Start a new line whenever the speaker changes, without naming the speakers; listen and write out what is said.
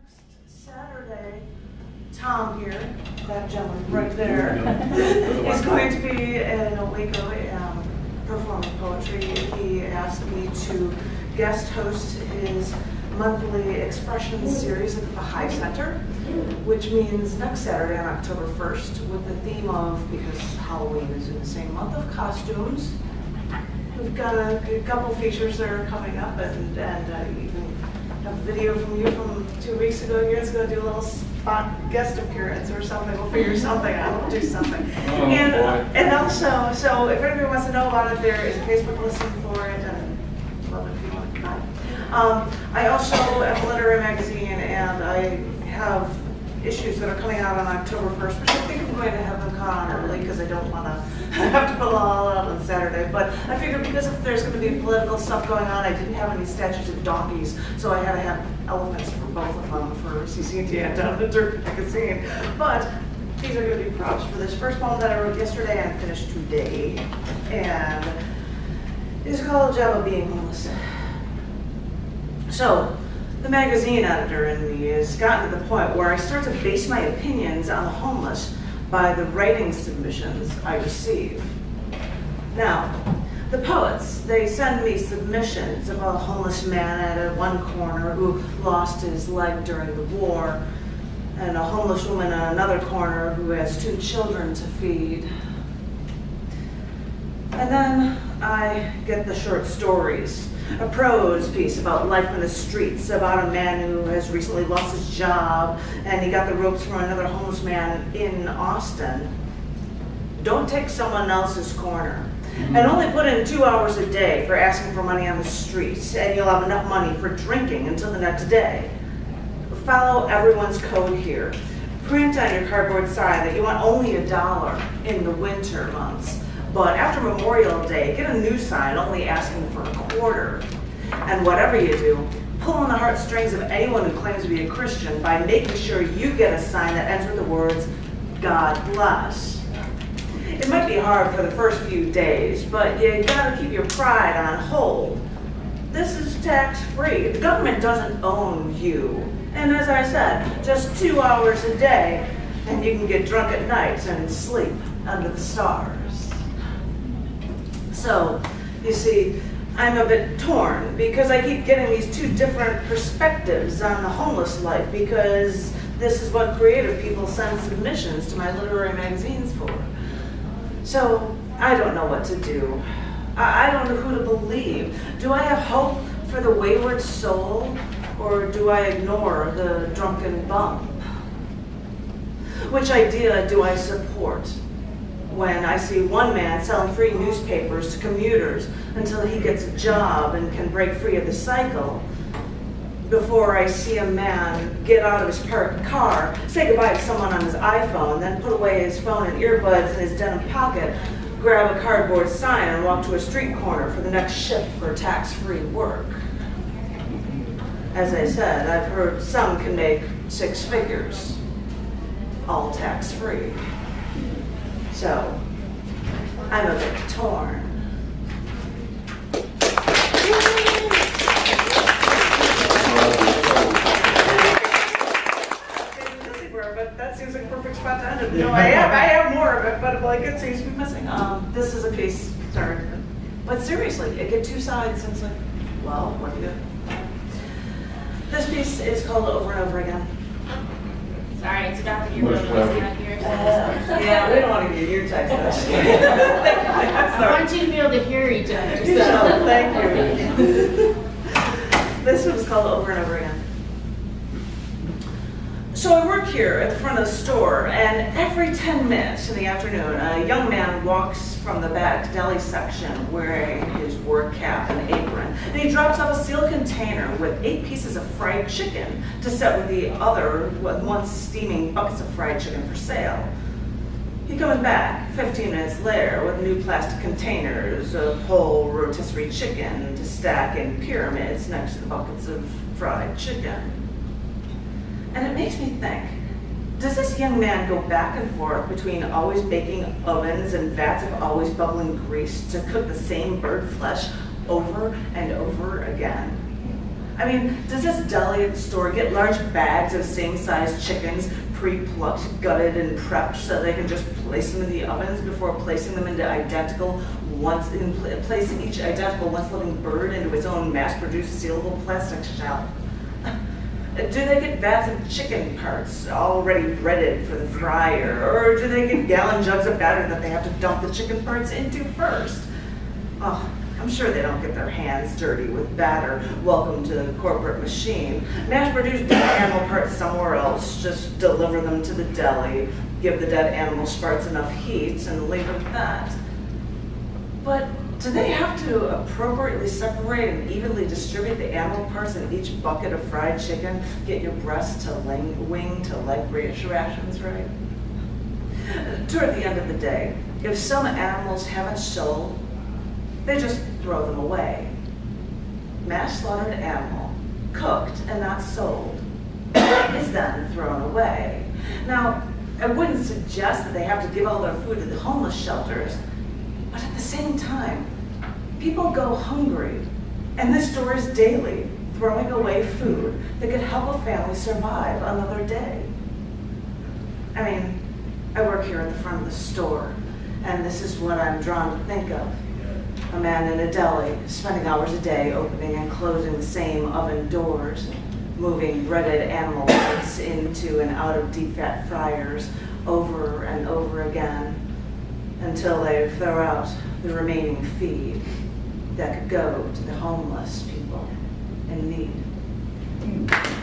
Next Saturday, Tom here, that gentleman right there, is going to be in Waco performing poetry. He asked me to guest host his monthly expression series at the Baha'i Center, which means next Saturday on October 1st, with the theme of, because Halloween is in the same month, of costumes. We've got a couple features that are coming up, and even have a video from you from 2 weeks ago, years ago, do a little spot guest appearance or something. We'll figure something out, we'll do something.
Oh,
and also, so if anybody wants to know about it, there is a Facebook listing for it, and love it if you want to come by. I also am a literary magazine, and I have issues that are coming out on October 1st, which I think I'm going to have them come on early because I don't want to have to put it all out on Saturday. But I figured because if there's going to be political stuff going on, I didn't have any statues of donkeys, so I had to have elephants for both of them for CC&T and down the dirt magazine. But these are going to be props for this first poem that I wrote yesterday and finished today, and it's called Job of Being Homeless. So, the magazine editor in me has gotten to the point where I start to base my opinions on the homeless by the writing submissions I receive. Now, the poets, they send me submissions of a homeless man at one corner who lost his leg during the war, and a homeless woman at another corner who has 2 children to feed. And then I get the short stories. A prose piece about life in the streets, about a man who has recently lost his job and he got the ropes from another homeless man in Austin. Don't take someone else's corner. And only put in 2 hours a day for asking for money on the streets, and you'll have enough money for drinking until the next day. Follow everyone's code here. Print on your cardboard sign that you want only $1 in the winter months. But after Memorial Day, get a new sign only asking for $0.25. And whatever you do, pull on the heartstrings of anyone who claims to be a Christian by making sure you get a sign that ends with the words, God bless. It might be hard for the first few days, but you gotta keep your pride on hold. This is tax-free. The government doesn't own you. And as I said, just 2 hours a day, and you can get drunk at night and sleep under the stars. So, you see, I'm a bit torn because I keep getting these 2 different perspectives on the homeless life, because this is what creative people send submissions to my literary magazines for. So, I don't know what to do. I don't know who to believe. Do I have hope for the wayward soul, or do I ignore the drunken bum? Which idea do I support when I see one man selling free newspapers to commuters until he gets a job and can break free of the cycle, before I see a man get out of his parked car, say goodbye to someone on his iPhone, then put away his phone and earbuds in his denim pocket, grab a cardboard sign and walk to a street corner for the next shift for tax-free work? As I said, I've heard some can make 6 figures, all tax-free. So, I'm a bit torn. But that seems like a perfect spot to end it. No, I have more of it, but like it seems to be missing. This is a piece, sorry. But seriously, it get 2 sides, and it's like, well, what do you do? This piece is called Over and Over Again.
Sorry, it's about to get real busy out here.
Yeah, we don't want to get your text message.
I want you to be able to hear each other. So.
Thank you. This one's called Over and Over Again. So I work here at the front of the store, and every 10 minutes in the afternoon, a young man walks from the back deli section wearing his work cap and apron, and he drops off a sealed container with 8 pieces of fried chicken to set with the other once steaming buckets of fried chicken for sale. He comes back 15 minutes later with new plastic containers of whole rotisserie chicken to stack in pyramids next to the buckets of fried chicken. And it makes me think, does this young man go back and forth between always baking ovens and vats of always bubbling grease to cook the same bird flesh over and over again? I mean, does this deli at the store get large bags of same-sized chickens, pre-plucked, gutted, and prepped so they can just place them in the ovens before placing them into placing each identical once-living bird into its own mass-produced sealable plastic shell? Do they get vats of chicken parts already breaded for the fryer, or do they get gallon jugs of batter that they have to dump the chicken parts into first? Oh, I'm sure they don't get their hands dirty with batter. Welcome to the corporate machine. Mass-produce dead animal parts somewhere else. Just deliver them to the deli, give the dead animal parts enough heat, and leave it at that. But do they have to appropriately separate and evenly distribute the animal parts in each bucket of fried chicken? Get your breast to wing to leg rations, right? Toward the end of the day, if some animals haven't sold, they just throw them away. Mass-slaughtered animal, cooked and not sold, is then thrown away. Now, I wouldn't suggest that they have to give all their food to the homeless shelters, but at the same time, people go hungry, and this store is daily throwing away food that could help a family survive another day. I mean, I work here at the front of the store, and this is what I'm drawn to think of. A man in a deli, spending hours a day opening and closing the same oven doors, moving breaded animal parts into and out of deep fat fryers over and over again until they throw out the remaining feed that could go to the homeless people in need.